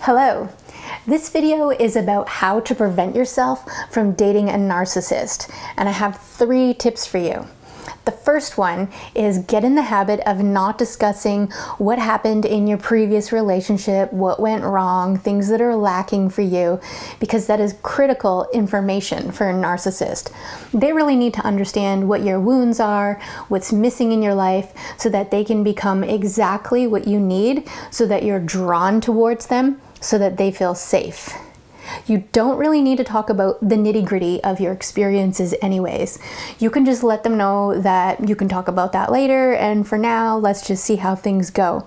Hello! This video is about how to prevent yourself from dating a narcissist, and I have 3 tips for you. The first one is get in the habit of not discussing what happened in your previous relationship, what went wrong, things that are lacking for you, because that is critical information for a narcissist. They really need to understand what your wounds are, what's missing in your life, so that they can become exactly what you need, so that you're drawn towards them, so that they feel safe. You don't really need to talk about the nitty-gritty of your experiences anyways. You can just let them know that you can talk about that later, and for now, let's just see how things go.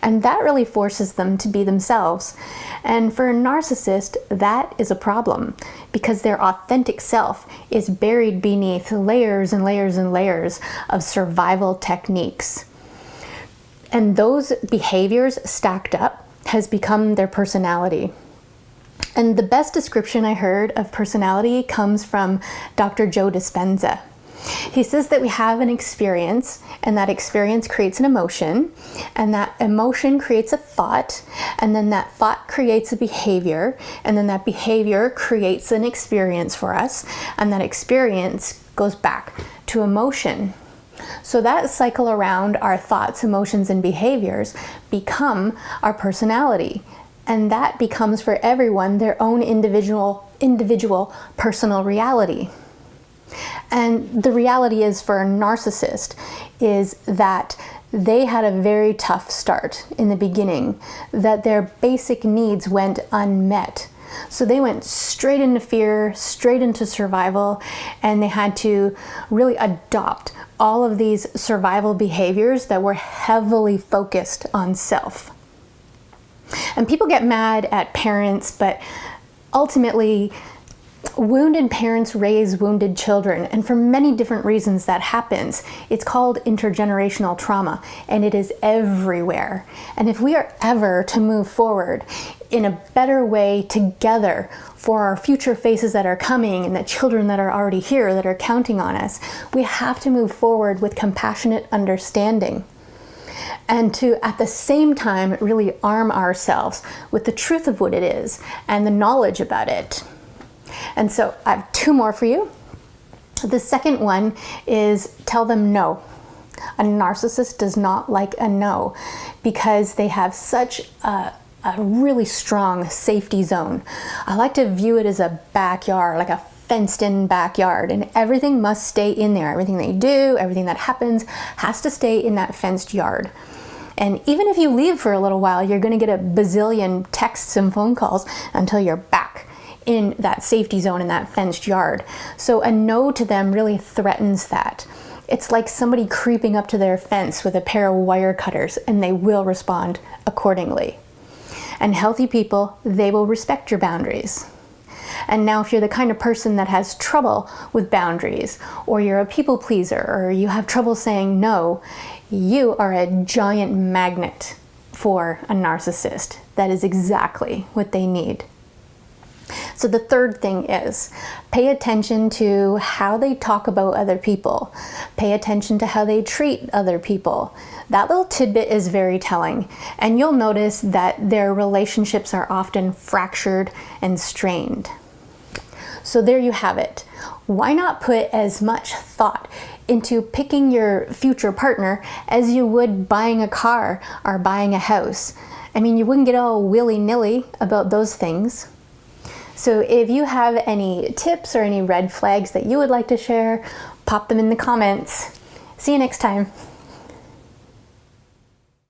And that really forces them to be themselves. And for a narcissist, that is a problem because their authentic self is buried beneath layers and layers and layers of survival techniques. And those behaviors stacked up has become their personality. And the best description I heard of personality comes from DrJoe Dispenza. He says that we have an experience, and that experience creates an emotion, and that emotion creates a thought, and then that thought creates a behavior, and then that behavior creates an experience for us, and that experience goes back to emotion. So that cycle around our thoughts, emotions, and behaviors become our personality. And that becomes for everyone their own individual personal reality. And the reality is for a narcissist is that they had a very tough start in the beginning, that their basic needs went unmet. So they went straight into fear, straight into survival, and they had to really adopt all of these survival behaviors that were heavily focused on self. And people get mad at parents, but ultimately, wounded parents raise wounded children, and for many different reasons that happens. It's called intergenerational trauma, and it is everywhere. And if we are ever to move forward in a better way together for our future faces that are coming and the children that are already here that are counting on us, we have to move forward with compassionate understanding. And to, at the same time, really arm ourselves with the truth of what it is and the knowledge about it. And so I have 2 more for you. The second one is tell them no. A narcissist does not like a no because they have such a really strong safety zone. I like to view it as a backyard, like a fenced-in backyard, and everything must stay in there. Everything they do, everything that happens has to stay in that fenced yard. And even if you leave for a little while, you're going to get a bazillion texts and phone calls until you're back in that safety zone in that fenced yard. So a no to them really threatens that. It's like somebody creeping up to their fence with a pair of wire cutters, and they will respond accordingly. And healthy people, they will respect your boundaries. And now if you're the kind of person that has trouble with boundaries, or you're a people pleaser, or you have trouble saying no, you are a giant magnet for a narcissist. That is exactly what they need. So the third thing is pay attention to how they talk about other people. Pay attention to how they treat other people. That little tidbit is very telling, and you'll notice that their relationships are often fractured and strained. So there you have it. Why not put as much thought into picking your future partner as you would buying a car or buying a house? I mean, you wouldn't get all willy-nilly about those things. So if you have any tips or any red flags that you would like to share, pop them in the comments. See you next time.